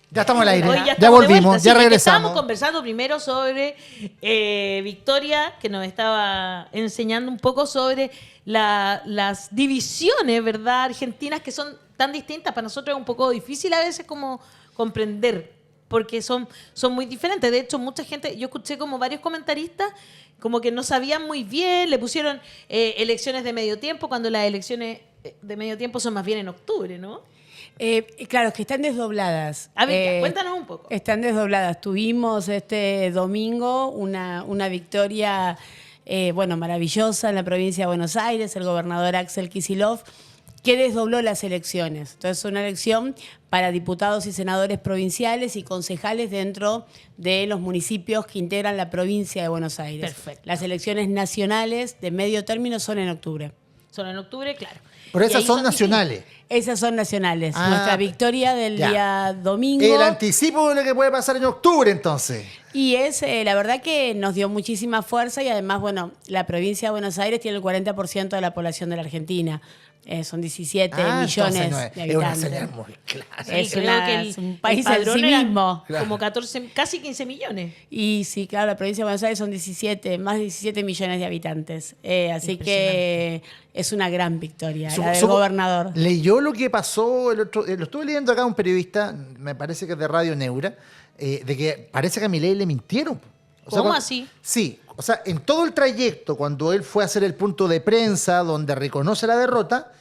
Ya estamos al aire, Hoy ya estamos de volvimos, vuelta. ya Sí, regresamos. Estábamos conversando primero sobre Victoria, que nos estaba enseñando un poco sobre las divisiones, ¿verdad? Argentinas, que son tan distintas. Para nosotros es un poco difícil a veces como comprender, porque son muy diferentes. De hecho, mucha gente, yo escuché como varios comentaristas como que no sabían muy bien, le pusieron elecciones de medio tiempo, cuando las elecciones de medio tiempo son más bien en octubre, ¿no? Claro, es que están desdobladas. A ver, ya, cuéntanos un poco. Están desdobladas. Tuvimos este domingo una victoria, maravillosa en la provincia de Buenos Aires, el gobernador Axel Kicillof, que desdobló las elecciones. Entonces, una elección para diputados y senadores provinciales y concejales dentro de los municipios que integran la provincia de Buenos Aires. Perfecto. Las elecciones nacionales de medio término son en octubre. Son en octubre, claro. Pero Y esas ahí son nacionales. Esas son nacionales. Ah, Nuestra victoria del ya. día domingo. El anticipo de lo que puede pasar en octubre, entonces. Y es, la verdad que nos dio muchísima fuerza y además, bueno, la provincia de Buenos Aires tiene el 40% de la población de la Argentina. Son 17 millones entonces no de es una habitantes. señal muy clara. Sí, Es creo una- que es un país el en padrón sí era mismo. como 14, casi 15 millones. Y sí, claro, la provincia de Buenos Aires son 17, más de 17 millones de habitantes. Así Impresionante. que es una gran victoria, Su- la del su- gobernador. Leyó lo que pasó, lo estuve leyendo acá un periodista, me parece que es de Radio Neura, de que parece que a Milei le mintieron. O sea, ¿Cómo cuando- así? Sí, o sea, en todo el trayecto, cuando él fue a hacer el punto de prensa donde reconoce la derrota,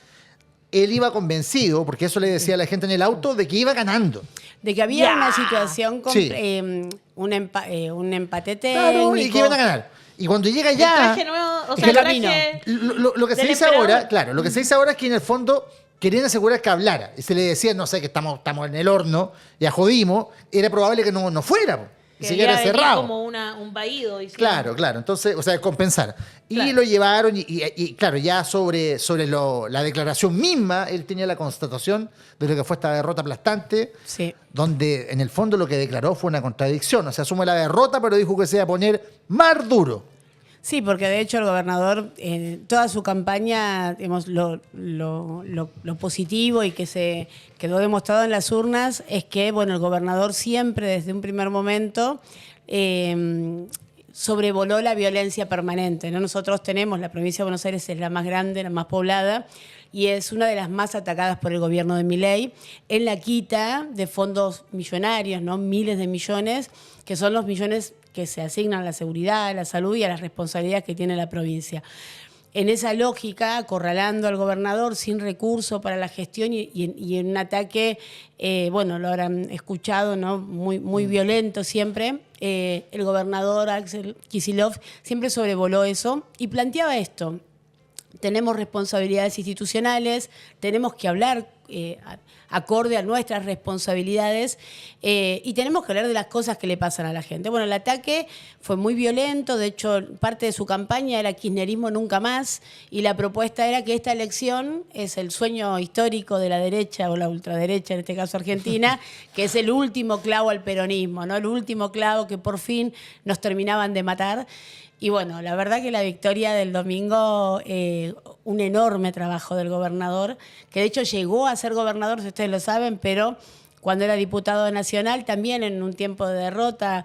él iba convencido, porque eso le decía a la gente en el auto, de que iba ganando. De que había Ya. una situación, Sí. un empate Claro, y que técnico. iban a ganar. Y cuando llega El ya... traje nuevo, o es sea, que el camino. traje... Lo que se del dice emperador. ahora, claro, lo que se dice ahora es que en el fondo querían asegurar que hablara. Y se le decía, no sé, que estamos en el horno, ya jodimos, era probable que no fuera, po, y que se quedara debía venir cerrado. como un vaído. Claro, claro. Entonces, o sea, compensar. Y Claro. lo llevaron y, claro, ya sobre la declaración misma, él tenía la constatación de lo que fue esta derrota aplastante, Sí. donde en el fondo lo que declaró fue una contradicción. O sea, asume la derrota, pero dijo que se iba a poner más duro. Sí, porque de hecho el gobernador, toda su campaña, digamos, lo positivo y que se quedó demostrado en las urnas es que, bueno, el gobernador siempre desde un primer momento sobrevoló la violencia permanente, ¿no? Nosotros tenemos, la provincia de Buenos Aires es la más grande, la más poblada, y es una de las más atacadas por el gobierno de Milei en la quita de fondos millonarios, ¿no? Miles de millones, que son los millones que se asignan a la seguridad, a la salud y a las responsabilidades que tiene la provincia. En esa lógica, acorralando al gobernador sin recursos para la gestión y en un ataque, lo habrán escuchado, ¿no? Muy violento siempre, el gobernador Axel Kicillof siempre sobrevoló eso y planteaba esto. Tenemos responsabilidades institucionales, tenemos que hablar acorde a nuestras responsabilidades y tenemos que hablar de las cosas que le pasan a la gente. Bueno, el ataque fue muy violento, de hecho parte de su campaña era kirchnerismo nunca más y la propuesta era que esta elección es el sueño histórico de la derecha o la ultraderecha, en este caso Argentina, que es el último clavo al peronismo, ¿no? El último clavo que por fin nos terminaban de matar. Y bueno, la verdad que la victoria del domingo, un enorme trabajo del gobernador, que de hecho llegó a ser gobernador, si ustedes lo saben, pero cuando era diputado nacional, también en un tiempo de derrota,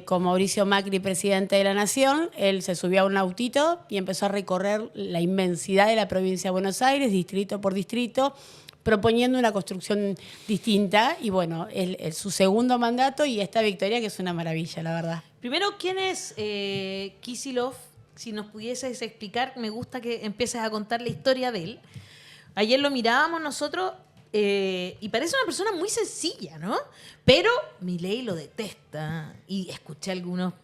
con Mauricio Macri, presidente de la Nación, él se subió a un autito y empezó a recorrer la inmensidad de la provincia de Buenos Aires, distrito por distrito, proponiendo una construcción distinta. Y bueno, su segundo mandato y esta victoria que es una maravilla, la verdad. Primero, ¿quién es Kicillof? Si nos pudieses explicar, me gusta que empieces a contar la historia de él. Ayer lo mirábamos nosotros y parece una persona muy sencilla, ¿no? Pero Milei lo detesta. Y escuché algunos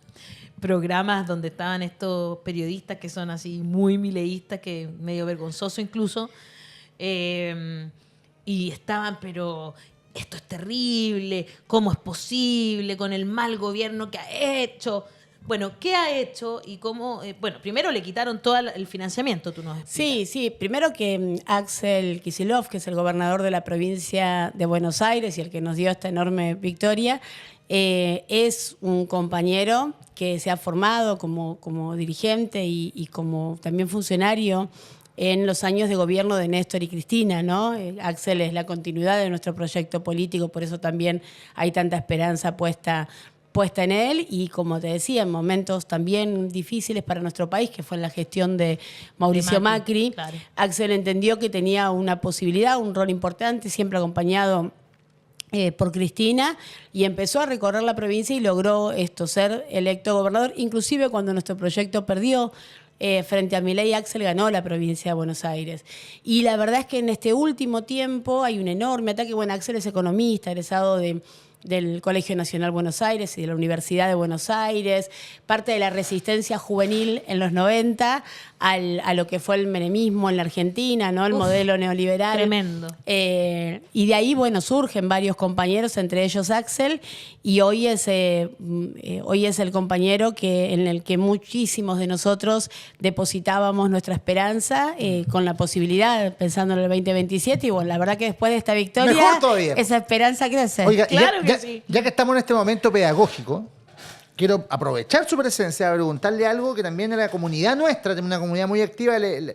programas donde estaban estos periodistas que son así muy mileístas, que medio vergonzoso incluso. Y estaban, pero esto es terrible, ¿cómo es posible con el mal gobierno que ha hecho? Bueno, ¿qué ha hecho y cómo? Primero le quitaron todo el financiamiento, tú nos explicas. Sí, primero que Axel Kicillof, que es el gobernador de la provincia de Buenos Aires y el que nos dio esta enorme victoria, es un compañero que se ha formado como dirigente y como también funcionario en los años de gobierno de Néstor y Cristina, ¿no? Axel es la continuidad de nuestro proyecto político, por eso también hay tanta esperanza puesta en él y, como te decía, en momentos también difíciles para nuestro país, que fue en la gestión de Mauricio Macri, claro. Axel entendió que tenía una posibilidad, un rol importante, siempre acompañado por Cristina, y empezó a recorrer la provincia y logró ser electo gobernador, inclusive cuando nuestro proyecto perdió frente a Milei. Axel ganó la provincia de Buenos Aires. Y la verdad es que en este último tiempo hay un enorme ataque. Bueno, Axel es economista, egresado del Colegio Nacional Buenos Aires y de la Universidad de Buenos Aires, parte de la resistencia juvenil en los 90 a lo que fue el menemismo en la Argentina, ¿no? El modelo neoliberal. Tremendo. Y de ahí, bueno, surgen varios compañeros, entre ellos Axel, y hoy es el compañero en el que muchísimos de nosotros depositábamos nuestra esperanza, con la posibilidad, pensando en el 2027, y bueno, la verdad que después de esta victoria, Mejor todavía. esa esperanza crece. Oiga, Claro que sí. ya que estamos en este momento pedagógico, quiero aprovechar su presencia para preguntarle algo que también a la comunidad nuestra, una comunidad muy activa, le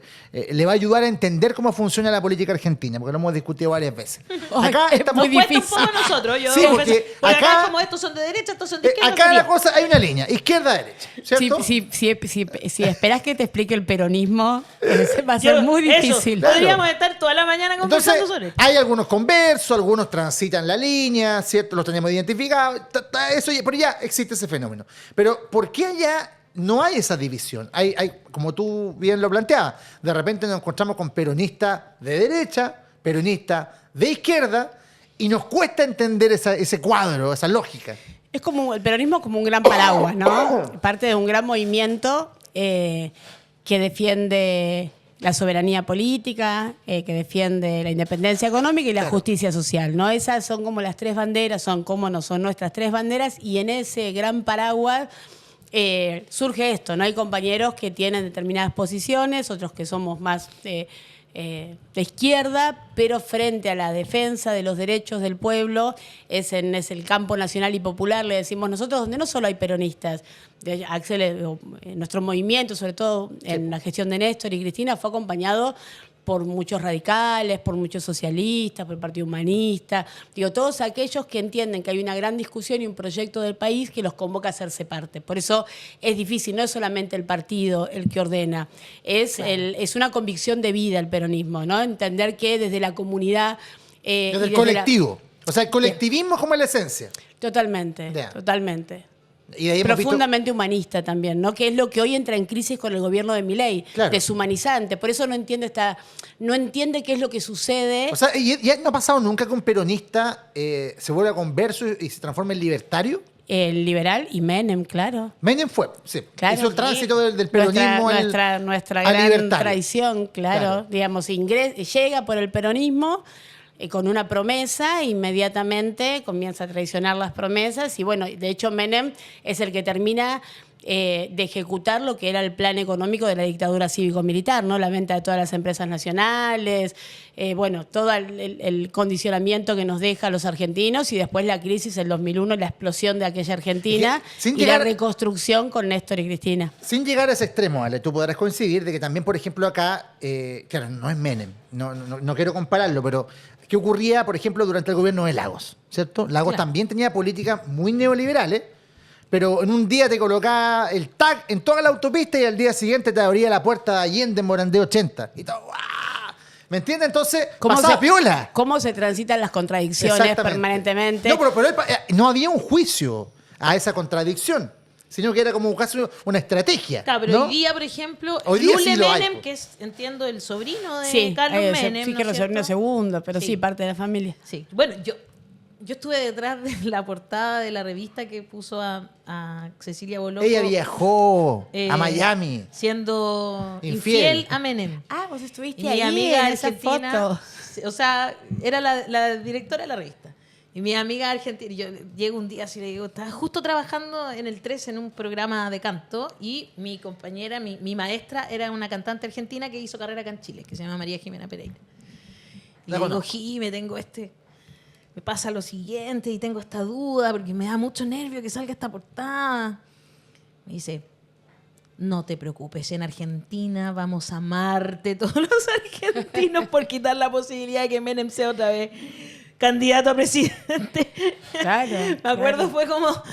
va a ayudar a entender cómo funciona la política argentina, porque lo hemos discutido varias veces. Acá es estamos muy Nos cuesta un difícil. poco a nosotros. Yo Sí, porque acá acá- es como estos son de derecha, estos son de izquierda. acá son la de- cosa, hay una línea, izquierda-derecha, ¿cierto? Si esperás que te explique el peronismo, va a ser muy Eso, difícil. Claro. Podríamos estar toda la mañana Entonces, conversando sobre esto. hay algunos conversos, algunos transitan la línea, ¿cierto? Los tenemos identificados, eso, pero ya existe ese fenómeno. Pero, ¿por qué allá no hay esa división? Hay, como tú bien lo planteabas, de repente nos encontramos con peronistas de derecha, peronistas de izquierda, y nos cuesta entender ese cuadro, esa lógica. Es como el peronismo como un gran paraguas, ¿no? Parte de un gran movimiento que defiende la soberanía política, que defiende la independencia económica y la justicia social, ¿no? Esas son como las tres banderas, son nuestras tres banderas, y en ese gran paraguas surge esto, ¿no? Hay compañeros que tienen determinadas posiciones, otros que somos más de izquierda, pero frente a la defensa de los derechos del pueblo es el campo nacional y popular, le decimos nosotros, donde no solo hay peronistas. Axel, nuestro movimiento, sobre todo en la gestión de Néstor y Cristina, fue acompañado por muchos radicales, por muchos socialistas, por el Partido Humanista, todos aquellos que entienden que hay una gran discusión y un proyecto del país que los convoca a hacerse parte. Por eso es difícil, no es solamente el partido el que ordena, es una convicción de vida el peronismo, ¿no? Entender que desde la comunidad... Desde el colectivo. O sea, el colectivismo es como la esencia. Totalmente, Ya. totalmente. Y de ahí hemos visto- Profundamente humanista también, ¿no? Que es lo que hoy entra en crisis con el gobierno de Milei, Claro. deshumanizante. Por eso no entiende qué es lo que sucede. O sea, ¿y no ha pasado nunca que un peronista se vuelva converso y se transforme en libertario? El liberal y Menem, claro. Menem fue, sí. Claro, Hizo el sí. tránsito del peronismo nuestra al gran libertario. traición, claro. Digamos, llega por el peronismo con una promesa, inmediatamente comienza a traicionar las promesas y bueno, de hecho Menem es el que termina de ejecutar lo que era el plan económico de la dictadura cívico-militar, ¿no? La venta de todas las empresas nacionales, bueno, todo el condicionamiento que nos deja a los argentinos y después la crisis en 2001, la explosión de aquella Argentina Sin y llegar- la reconstrucción con Néstor y Cristina. Sin llegar a ese extremo, Ale, tú podrás coincidir de que también, por ejemplo, acá, claro, no es Menem, no quiero compararlo, pero ¿qué ocurría, por ejemplo, durante el gobierno de Lagos? ¿Cierto? Lagos Claro. también tenía políticas muy neoliberales, pero en un día te colocaba el tag en toda la autopista y al día siguiente te abría la puerta de Allende en Morandé 80. Y todo, ¡guau! ¿Me entiendes? Entonces, pasaba piola. ¿Cómo se transitan las contradicciones Exactamente. permanentemente? No, pero no había un juicio a esa contradicción, sino que era como casi una estrategia. Claro, pero ¿no? hoy día, por ejemplo, Hoy día Lule sí lo hay, Menem, pues. que es, entiendo, el sobrino de Sí, Carlos Menem. sí ¿no que es lo sobrino cierto? segundo, pero sí, Sí. parte de la familia. Sí. Bueno, yo estuve detrás de la portada de la revista que puso a Cecilia Boloco. Ella viajó eh, a Miami. Siendo Infiel. infiel a Menem. Ah, vos estuviste Y mi ahí amiga en esa argentina, foto. o sea, era la directora de la revista. Y mi amiga argentina, yo llego un día así, le digo, estaba justo trabajando en el 3 en un programa de canto y mi compañera, mi maestra, era una cantante argentina que hizo carrera acá en Chile, que se llama María Jimena Pereira. Y La le digo, conozco. Jime, me pasa lo siguiente y tengo esta duda porque me da mucho nervio que salga esta portada. Me dice, no te preocupes, en Argentina vamos a amarte todos los argentinos por quitar la posibilidad de que Menem sea otra vez candidato a presidente. Claro, Me acuerdo, claro.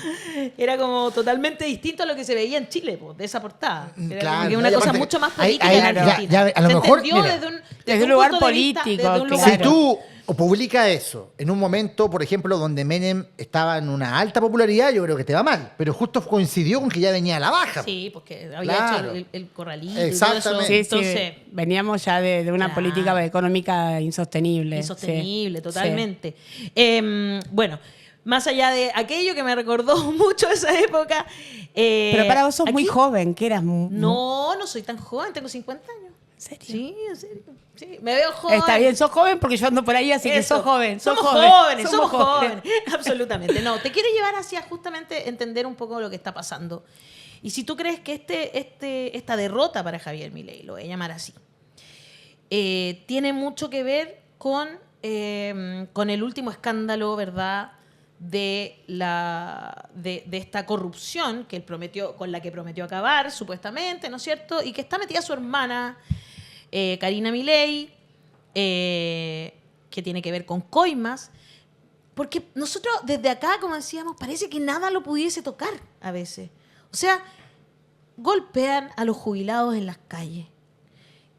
era como totalmente distinto a lo que se veía en Chile, pues, de esa portada. Era Claro, como que una no, y cosa aparte, mucho más ahí- política ahí en ya- Argentina. ya, a lo Se mejor, entendió mira, desde un lugar punto de vista, político, desde un claro. Si lugar. tú publicas eso en un momento, por ejemplo, donde Menem estaba en una alta popularidad, yo creo que te va mal. Pero justo coincidió con que ya venía a la baja. Sí, porque había Claro. hecho el corralito y todo Exactamente. eso. Sí, Entonces, sí, veníamos ya de una Claro. política económica insostenible. insostenible, sí. totalmente. Bueno, más allá de aquello que me recordó mucho esa época. Pero para vos sos muy aquí- joven, que eras No, no soy tan joven, tengo 50 años. ¿En serio? Sí, en serio. Sí, me veo joven. Está bien, sos joven porque yo ando por ahí, así que Eso. sos joven. Somos joven, jóvenes, somos jóvenes. Absolutamente. No, te quiero llevar hacia justamente entender un poco lo que está pasando. Y si tú crees que esta derrota para Javier Milei, lo voy a llamar así, tiene mucho que ver con el último escándalo, ¿verdad?, de esta corrupción que él prometió, con la que prometió acabar, supuestamente, ¿no es cierto? Y que está metida su hermana, Karina Milei, que tiene que ver con coimas, porque nosotros desde acá, como decíamos, parece que nada lo pudiese tocar a veces. O sea, golpean a los jubilados en las calles,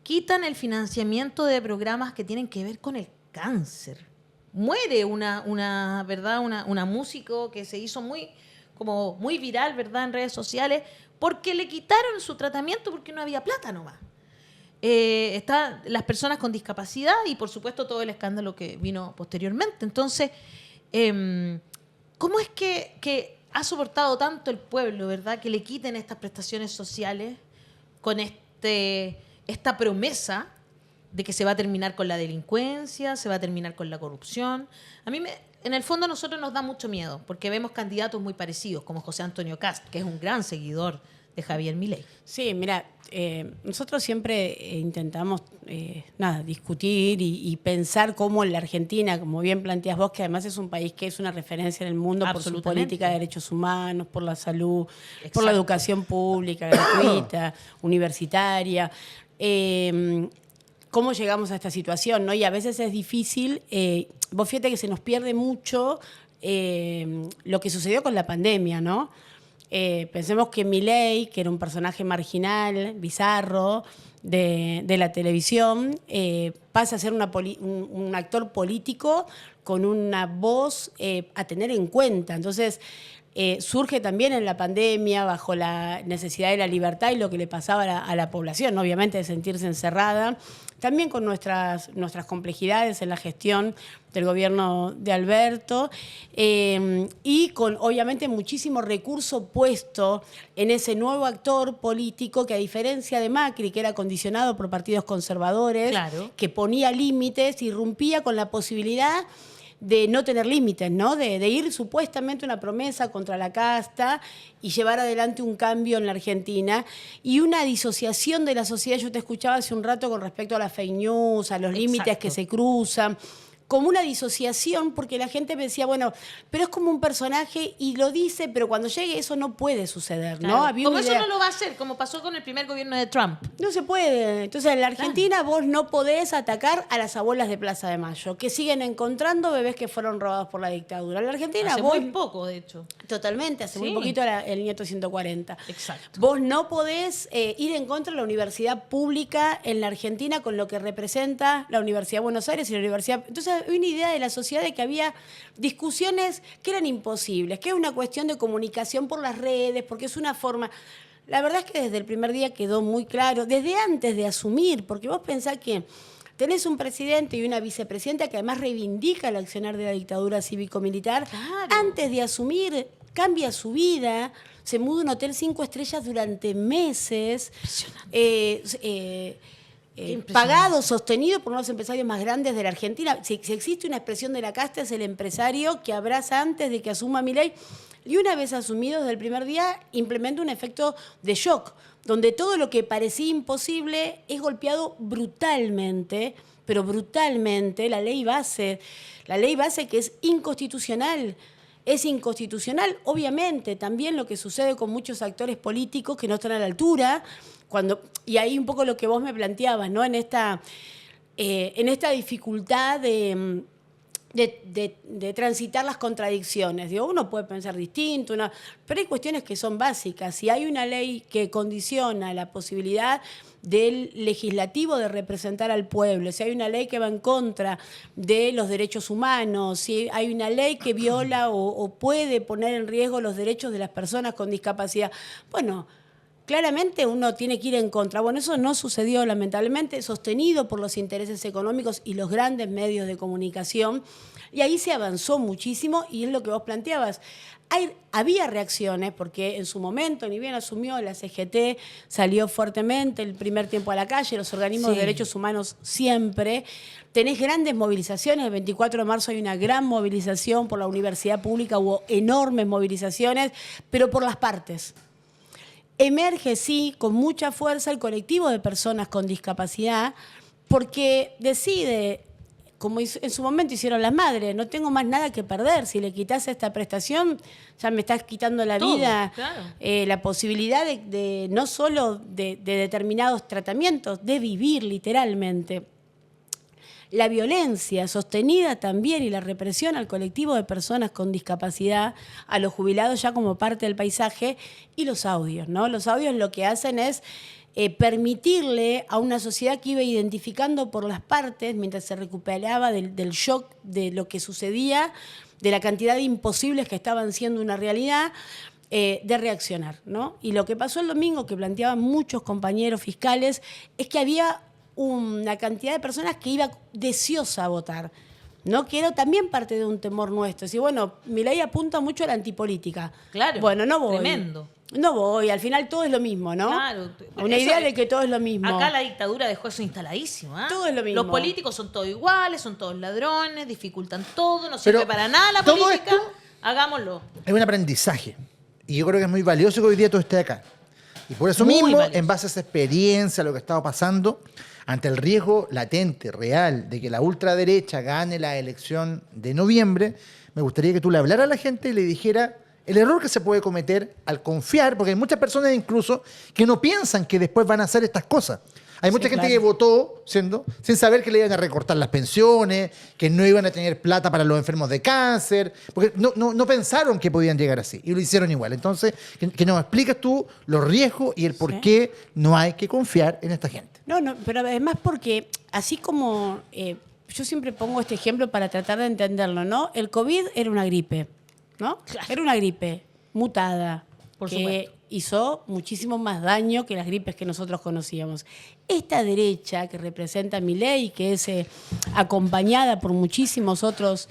quitan el financiamiento de programas que tienen que ver con el cáncer. Muere una músico que se hizo muy viral, ¿verdad?, en redes sociales, porque le quitaron su tratamiento porque no había plata nomás. Están las personas con discapacidad y, por supuesto, todo el escándalo que vino posteriormente. Entonces, ¿cómo es que ha soportado tanto el pueblo, ¿verdad?, que le quiten estas prestaciones sociales con esta promesa de que se va a terminar con la delincuencia, se va a terminar con la corrupción? En el fondo, a nosotros nos da mucho miedo, porque vemos candidatos muy parecidos, como José Antonio Kast, que es un gran seguidor de Javier Milei. Sí, mira, nosotros siempre intentamos discutir y pensar cómo en la Argentina, como bien planteas vos, que además es un país que es una referencia en el mundo por su Absolutamente. política de derechos humanos, por la salud, por Exacto. la educación pública, gratuita, universitaria. ¿Cómo llegamos a esta situación, ¿no? Y a veces es difícil. Vos fíjate que se nos pierde mucho lo que sucedió con la pandemia, ¿no? Pensemos que Milei, que era un personaje marginal, bizarro, de la televisión, pasa a ser un actor político con una voz a tener en cuenta. Entonces, surge también en la pandemia bajo la necesidad de la libertad y lo que le pasaba a la población, ¿no? Obviamente de sentirse encerrada, también con nuestras complejidades en la gestión del gobierno de Alberto y con obviamente muchísimo recurso puesto en ese nuevo actor político que, a diferencia de Macri, que era condicionado por partidos conservadores, Claro. que ponía límites, irrumpía con la posibilidad de no tener límites, ¿no? De ir supuestamente una promesa contra la casta y llevar adelante un cambio en la Argentina y una disociación de la sociedad. Yo te escuchaba hace un rato con respecto a las fake news, a los límites Exacto. que se cruzan, como una disociación, porque la gente me decía, bueno, pero es como un personaje y lo dice, pero cuando llegue eso no puede suceder, ¿no? Claro. Había Como una eso idea. no lo va a hacer, como pasó con el primer gobierno de Trump. No se puede. Entonces, en la Argentina vos no podés atacar a las abuelas de Plaza de Mayo, que siguen encontrando bebés que fueron robados por la dictadura. En la Argentina Hace vos... muy poco, de hecho. Totalmente, hace muy Sí. poquito era el nieto 140. Exacto. Vos no podés ir en contra de la universidad pública en la Argentina con lo que representa la Universidad de Buenos Aires y la Universidad... Entonces, había una idea de la sociedad de que había discusiones que eran imposibles, que es una cuestión de comunicación por las redes, porque es una forma... La verdad es que desde el primer día quedó muy claro, desde antes de asumir, porque vos pensás que tenés un presidente y una vicepresidenta que además reivindica el accionar de la dictadura cívico-militar. Claro. Antes de asumir, cambia su vida, se muda a un hotel 5 estrellas durante meses, Impresionante. pagado, sostenido por uno de los empresarios más grandes de la Argentina. Si existe una expresión de la casta, es el empresario que abraza antes de que asuma Milei. Y una vez asumido desde el primer día, implementa un efecto de shock, donde todo lo que parecía imposible es golpeado brutalmente, pero brutalmente, la ley base que es inconstitucional. es inconstitucional. Obviamente, también lo que sucede con muchos actores políticos que no están a la altura, y ahí un poco lo que vos me planteabas, ¿no? En esta dificultad de transitar las contradicciones. Digo, uno puede pensar distinto, pero hay cuestiones que son básicas. Si hay una ley que condiciona la posibilidad del legislativo de representar al pueblo, si hay una ley que va en contra de los derechos humanos, si hay una ley que viola o puede poner en riesgo los derechos de las personas con discapacidad, bueno, claramente uno tiene que ir en contra. Bueno, eso no sucedió, lamentablemente, sostenido por los intereses económicos y los grandes medios de comunicación. Y ahí se avanzó muchísimo, y es lo que vos planteabas. Había reacciones, porque en su momento, ni bien asumió, la CGT salió fuertemente el primer tiempo a la calle, los organismos de derechos humanos siempre. Tenés grandes movilizaciones, el 24 de marzo hay una gran movilización por la universidad pública, hubo enormes movilizaciones, pero por las partes. Emerge, sí, con mucha fuerza el colectivo de personas con discapacidad, porque decide, como en su momento hicieron las madres, no tengo más nada que perder. Si le quitas esta prestación, ya me estás quitando la vida, claro. La posibilidad de no solo de determinados tratamientos, de vivir literalmente. La violencia sostenida también y la represión al colectivo de personas con discapacidad, a los jubilados ya como parte del paisaje, y los audios, ¿no? Los audios lo que hacen es permitirle a una sociedad que iba identificando por las partes, mientras se recuperaba del shock de lo que sucedía, de la cantidad de imposibles que estaban siendo una realidad, de reaccionar, ¿no? Y lo que pasó el domingo, que planteaban muchos compañeros fiscales, es que había una cantidad de personas que iba deseosa a votar, ¿no? Que era también parte de un temor nuestro. Si, bueno, Milei apunta mucho a la antipolítica. Claro. Bueno, no voy. Tremendo. No voy, al final todo es lo mismo, ¿no? Claro. Una idea de que todo es lo mismo. Acá la dictadura dejó eso instaladísimo. Todo es lo mismo. Los políticos son todos iguales, son todos ladrones, dificultan todo, no Pero sirve para nada la todo política. esto Hagámoslo. Es un aprendizaje. Y yo creo que es muy valioso que hoy día tú estés acá. Y por eso Muy mismo, valioso. en base a esa experiencia, lo que ha estado pasando, ante el riesgo latente, real, de que la ultraderecha gane la elección de noviembre, me gustaría que tú le hablaras a la gente y le dijeras el error que se puede cometer al confiar, porque hay muchas personas incluso que no piensan que después van a hacer estas cosas. Hay mucha gente que votó sin saber que le iban a recortar las pensiones, que no iban a tener plata para los enfermos de cáncer, porque no pensaron que podían llegar así, y lo hicieron igual. Entonces, que nos expliques tú los riesgos y el por qué no hay que confiar en esta gente. No, pero además porque, así como yo siempre pongo este ejemplo para tratar de entenderlo, ¿no? El COVID era una gripe, ¿no? Claro. Era una gripe mutada, Por que supuesto. hizo muchísimo más daño que las gripes que nosotros conocíamos. Esta derecha que representa a Milei, que es acompañada por muchísimos otros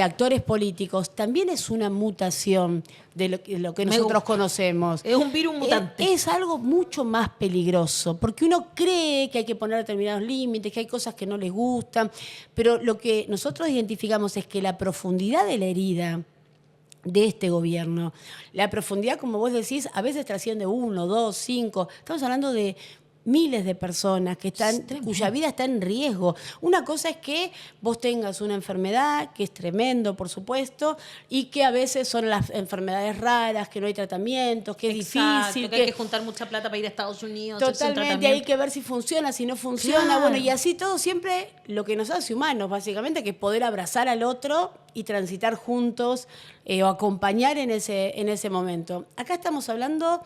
actores políticos, también es una mutación de lo que nosotros conocemos. Es un virus mutante. Es algo mucho más peligroso, porque uno cree que hay que poner determinados límites, que hay cosas que no les gustan, pero lo que nosotros identificamos es que la profundidad de la herida de este gobierno, la profundidad, como vos decís, a veces trasciende 1, 2, 5, estamos hablando de miles de personas cuya vida está en riesgo. Una cosa es que vos tengas una enfermedad, que es tremendo, por supuesto, y que a veces son las enfermedades raras, que no hay tratamientos, que es difícil. Que hay que juntar mucha plata para ir a Estados Unidos. hacerse un Totalmente, hay tratamiento. que ver si funciona, si no funciona. Claro. Bueno, y así todo siempre lo que nos hace humanos, básicamente, que es poder abrazar al otro y transitar juntos o acompañar en ese momento. Acá estamos hablando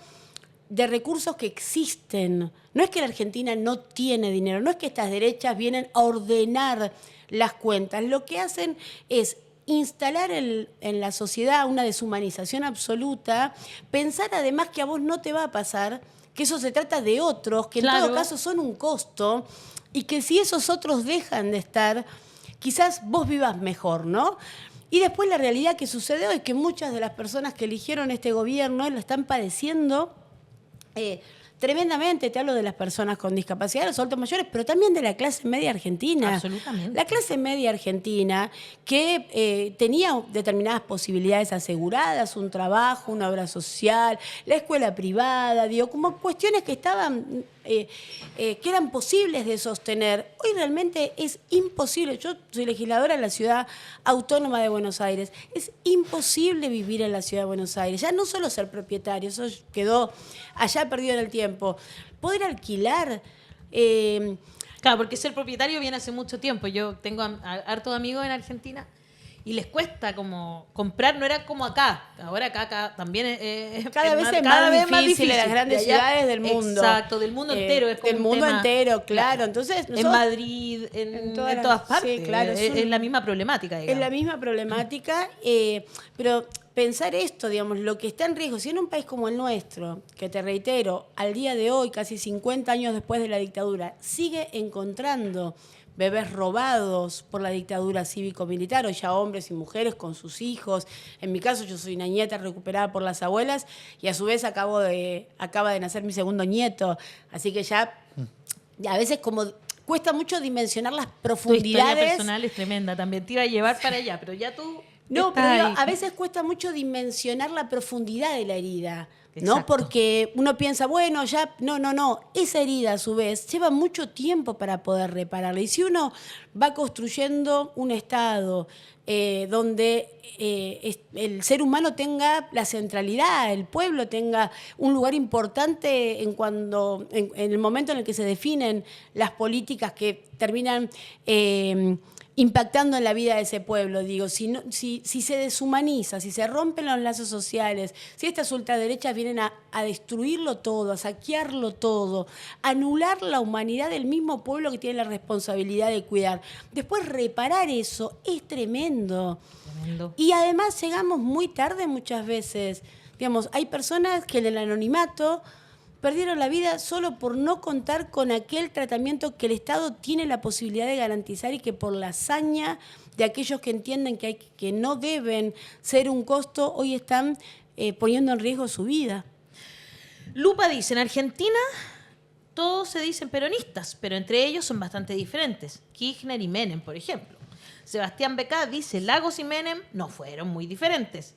de recursos que existen. No es que la Argentina no tiene dinero, no es que estas derechas vienen a ordenar las cuentas. Lo que hacen es instalar en la sociedad una deshumanización absoluta, pensar además que a vos no te va a pasar, que eso se trata de otros, que en Claro. todo caso son un costo, y que si esos otros dejan de estar, quizás vos vivas mejor, ¿no? Y después la realidad que sucede hoy es que muchas de las personas que eligieron este gobierno lo están padeciendo tremendamente. Te hablo de las personas con discapacidad, los adultos mayores, pero también de la clase media argentina. Absolutamente. La clase media argentina que tenía determinadas posibilidades aseguradas, un trabajo, una obra social, la escuela privada, digo, como cuestiones que estaban que eran posibles de sostener. Hoy realmente es imposible. Yo soy legisladora de la Ciudad Autónoma de Buenos Aires. Es imposible vivir en la Ciudad de Buenos Aires. Ya no solo ser propietario, eso quedó allá perdido en el tiempo. Poder alquilar... Claro, porque ser propietario viene hace mucho tiempo. Yo tengo hartos amigos en Argentina y les cuesta como comprar, no era como acá. Ahora acá también es cada vez es más difícil en las grandes ciudades del mundo. Exacto, del mundo entero. Es como del mundo entero, claro. Entonces, en Madrid, en todas partes. Sí, claro, es la misma problemática, digamos. Es la misma problemática, pero pensar esto, digamos, lo que está en riesgo, si en un país como el nuestro, que te reitero, al día de hoy, casi 50 años después de la dictadura, sigue encontrando bebés robados por la dictadura cívico-militar, o ya hombres y mujeres con sus hijos. En mi caso, yo soy una nieta recuperada por las abuelas y a su vez acaba de nacer mi segundo nieto. Así que ya a veces como cuesta mucho dimensionar las profundidades. Tu historia personal es tremenda también. Te iba a llevar para allá, pero ya tú... No, pero a veces cuesta mucho dimensionar la profundidad de la herida. Exacto. ¿No? Porque uno piensa, bueno, ya, no. Esa herida, a su vez, lleva mucho tiempo para poder repararla. Y si uno va construyendo un Estado donde el ser humano tenga la centralidad, el pueblo tenga un lugar importante en el momento en el que se definen las políticas que terminan... impactando en la vida de ese pueblo, digo, si se deshumaniza, si se rompen los lazos sociales, si estas ultraderechas vienen a destruirlo todo, a saquearlo todo, a anular la humanidad del mismo pueblo que tiene la responsabilidad de cuidar. Después reparar eso es tremendo. Y además llegamos muy tarde muchas veces. Digamos, hay personas que en el anonimato perdieron la vida solo por no contar con aquel tratamiento que el Estado tiene la posibilidad de garantizar y que por la hazaña de aquellos que entienden que no deben ser un costo, hoy están poniendo en riesgo su vida. Lupa dice, en Argentina todos se dicen peronistas, pero entre ellos son bastante diferentes. Kirchner y Menem, por ejemplo. Sebastián Becá dice, Lagos y Menem no fueron muy diferentes.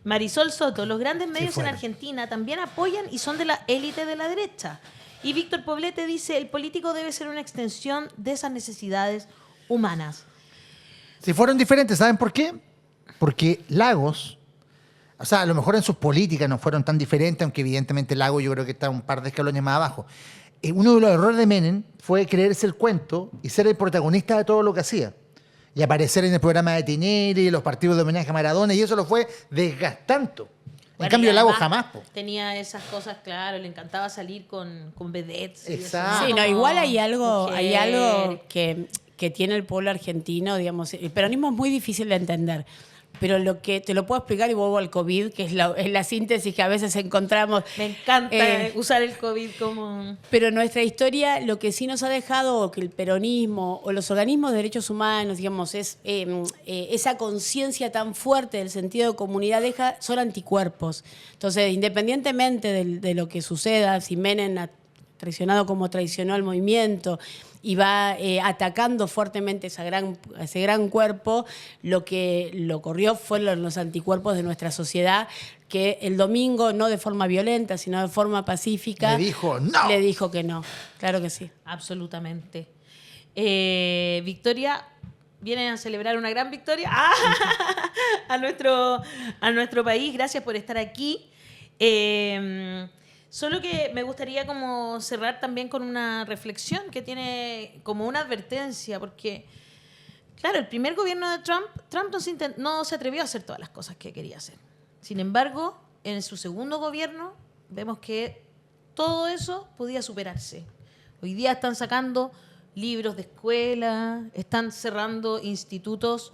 Marisol Soto, los grandes medios en Argentina también apoyan y son de la élite de la derecha. Y Víctor Poblete dice, el político debe ser una extensión de esas necesidades humanas. Si fueron diferentes, ¿saben por qué? Porque Lagos, o sea, a lo mejor en sus políticas no fueron tan diferentes, aunque evidentemente Lagos yo creo que está un par de escalones más abajo. Uno de los errores de Menem fue creerse el cuento y ser el protagonista de todo lo que hacía. Y aparecer en el programa de Tinelli, los partidos de homenaje a Maradona, y eso lo fue desgastando. En cambio, Lagos jamás. Tenía esas cosas, claro, le encantaba salir con vedettes. Exacto. Sí, no, igual hay algo que tiene el pueblo argentino, digamos, el peronismo es muy difícil de entender. Pero lo que te lo puedo explicar y vuelvo al COVID, que es la síntesis que a veces encontramos. Me encanta usar el COVID como... Pero nuestra historia, lo que sí nos ha dejado, que el peronismo o los organismos de derechos humanos, digamos, es esa conciencia tan fuerte del sentido de comunidad son anticuerpos. Entonces, independientemente de lo que suceda, si Menem ha traicionado como traicionó al movimiento y va atacando fuertemente ese gran cuerpo, lo que lo corrió fueron los anticuerpos de nuestra sociedad, que el domingo, no de forma violenta, sino de forma pacífica, le dijo no. Le dijo que no. Claro que sí. Absolutamente. Victoria, vienen a celebrar una gran victoria a nuestro país. Gracias por estar aquí. Solo que me gustaría como cerrar también con una reflexión que tiene como una advertencia, porque, claro, el primer gobierno de Trump no se atrevió a hacer todas las cosas que quería hacer. Sin embargo, en su segundo gobierno vemos que todo eso podía superarse. Hoy día están sacando libros de escuela, están cerrando institutos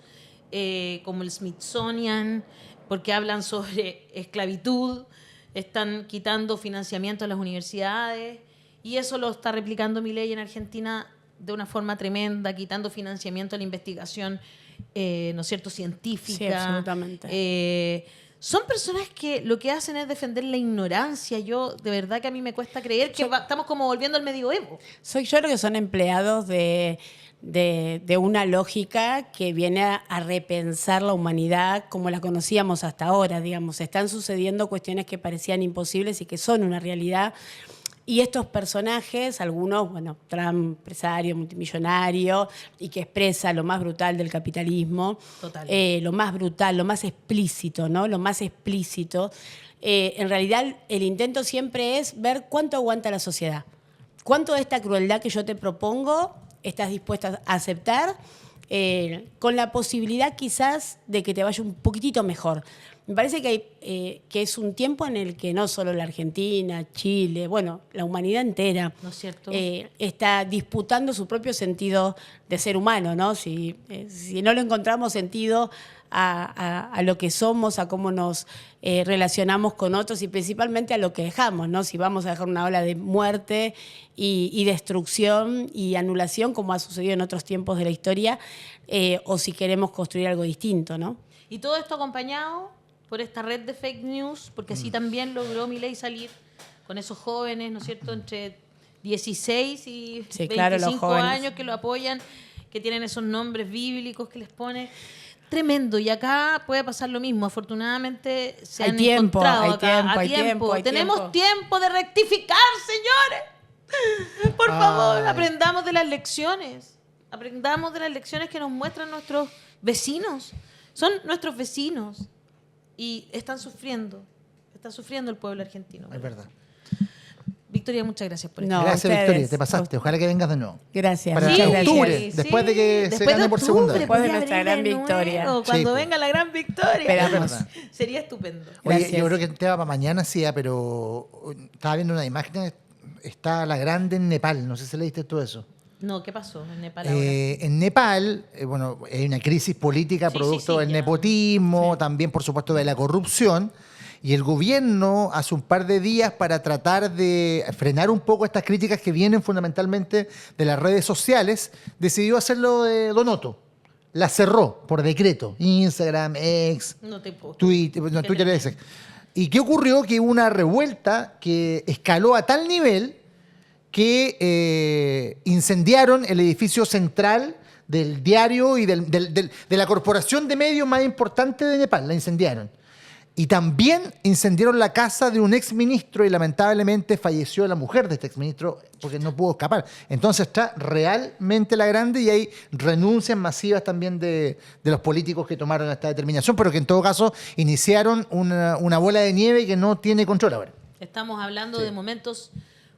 como el Smithsonian, porque hablan sobre esclavitud. Están quitando financiamiento a las universidades y eso lo está replicando Milei en Argentina de una forma tremenda, quitando financiamiento a la investigación, ¿no es cierto?, científica. Sí, absolutamente. Son personas que lo que hacen es defender la ignorancia. Yo, de verdad que a mí me cuesta creer que estamos como volviendo al medioevo. Yo creo que son empleados de una lógica que viene a repensar la humanidad como la conocíamos hasta ahora, digamos. Están sucediendo cuestiones que parecían imposibles y que son una realidad. Y estos personajes, algunos, bueno, Trump, empresario, multimillonario, y que expresa lo más brutal del capitalismo, lo más brutal, lo más explícito, ¿no? Lo más explícito. En realidad, el intento siempre es ver cuánto aguanta la sociedad. Cuánto de esta crueldad que yo te propongo estás dispuesta a aceptar, con la posibilidad quizás de que te vaya un poquitito mejor. Me parece que es un tiempo en el que no solo la Argentina, Chile, bueno, la humanidad entera, ¿no es cierto? Está disputando su propio sentido de ser humano, ¿no? Si no le encontramos sentido a lo que somos, a cómo nos relacionamos con otros y principalmente a lo que dejamos, ¿no? Si vamos a dejar una ola de muerte y destrucción y anulación, como ha sucedido en otros tiempos de la historia, o si queremos construir algo distinto, ¿no? Y todo esto acompañado por esta red de fake news, porque así también logró Milei salir con esos jóvenes, ¿no es cierto?, entre 16 y 25 claro, los jóvenes años que lo apoyan, que tienen esos nombres bíblicos que les pone. Tremendo, y acá puede pasar lo mismo. Afortunadamente se han encontrado acá a tiempo. Tenemos tiempo de rectificar, señores. Por favor, aprendamos de las lecciones. Aprendamos de las lecciones que nos muestran nuestros vecinos. Son nuestros vecinos y están sufriendo. Está sufriendo el pueblo argentino. Es verdad. Victoria, muchas gracias por esto. No, Gracias, ustedes. Victoria. Te pasaste. Ojalá que vengas de nuevo. Gracias. Para Muchas octubre, gracias. después de que se Después gane de por segunda vez. Después de podría nuestra abrir gran de victoria. nuevo, cuando Sí, venga la gran victoria. Esperamos. Sería estupendo. Oye, Gracias. yo creo que el tema para mañana sí, pero estaba viendo una imagen, está la grande en Nepal, no sé si leíste todo eso. No, ¿qué pasó en Nepal ahora? En Nepal, bueno, hay una crisis política Sí, producto sí, del ya. nepotismo, también por supuesto de la corrupción, y el gobierno hace un par de días para tratar de frenar un poco estas críticas que vienen fundamentalmente de las redes sociales, decidió hacerlo de Donoto. La cerró por decreto, Instagram, X, No te puedo. Twitter, no, Twitter es X. ¿Y qué ocurrió? Que hubo una revuelta que escaló a tal nivel que incendiaron el edificio central del diario y de la corporación de medios más importante de Nepal, la incendiaron. Y también incendiaron la casa de un exministro y lamentablemente falleció la mujer de este exministro porque no pudo escapar. Entonces está realmente la grande y hay renuncias masivas también de los políticos que tomaron esta determinación, pero que en todo caso iniciaron una bola de nieve que no tiene control ahora. Estamos hablando de momentos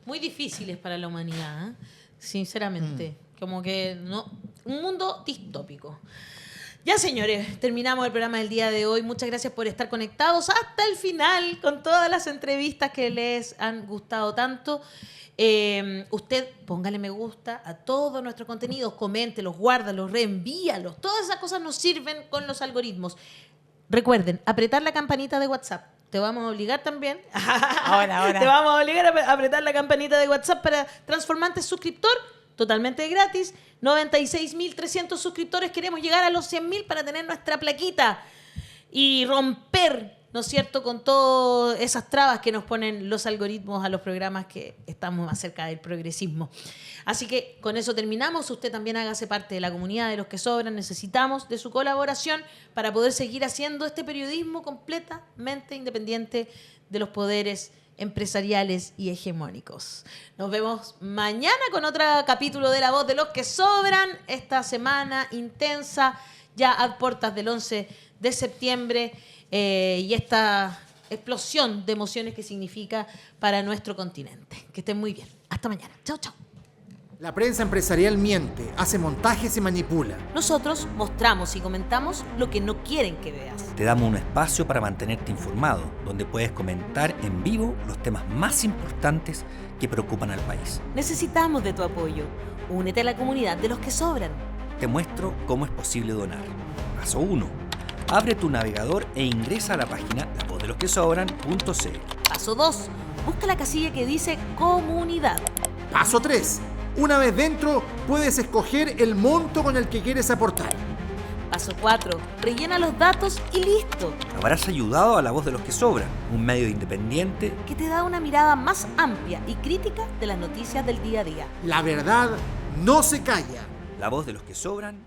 muy difíciles para la humanidad, ¿eh? Sinceramente. Como que no, un mundo distópico. Ya, señores, terminamos el programa del día de hoy. Muchas gracias por estar conectados hasta el final con todas las entrevistas que les han gustado tanto. Usted póngale me gusta a todos nuestros contenidos, coméntelos, guárdalos, reenvíalos. Todas esas cosas nos sirven con los algoritmos. Recuerden, apretar la campanita de WhatsApp. Te vamos a obligar también. Ahora. Te vamos a obligar a apretar la campanita de WhatsApp para transformarte en suscriptor. Totalmente gratis. 96.300 suscriptores. Queremos llegar a los 100.000 para tener nuestra plaquita y romper, ¿no es cierto?, con todas esas trabas que nos ponen los algoritmos a los programas que estamos más cerca del progresismo. Así que con eso terminamos. Usted también hágase parte de la comunidad de los que sobran. Necesitamos de su colaboración para poder seguir haciendo este periodismo completamente independiente de los poderes empresariales y hegemónicos. Nos vemos mañana con otro capítulo de La Voz de los que Sobran. Esta semana intensa, ya a puertas del 11 de septiembre, y esta explosión de emociones que significa para nuestro continente. Que estén muy bien. Hasta mañana. Chao, chao. La prensa empresarial miente, hace montajes y manipula. Nosotros mostramos y comentamos lo que no quieren que veas. Te damos un espacio para mantenerte informado, donde puedes comentar en vivo los temas más importantes que preocupan al país. Necesitamos de tu apoyo. Únete a la comunidad de los que sobran. Te muestro cómo es posible donar. Paso 1. Abre tu navegador e ingresa a la página lavozdelosquesobran.cl. Paso 2. Busca la casilla que dice Comunidad. Paso 3. Una vez dentro, puedes escoger el monto con el que quieres aportar. Paso 4. Rellena los datos y listo. Habrás ayudado a La Voz de los que Sobran, un medio independiente Que te da una mirada más amplia y crítica de las noticias del día a día. La verdad no se calla. La Voz de los que Sobran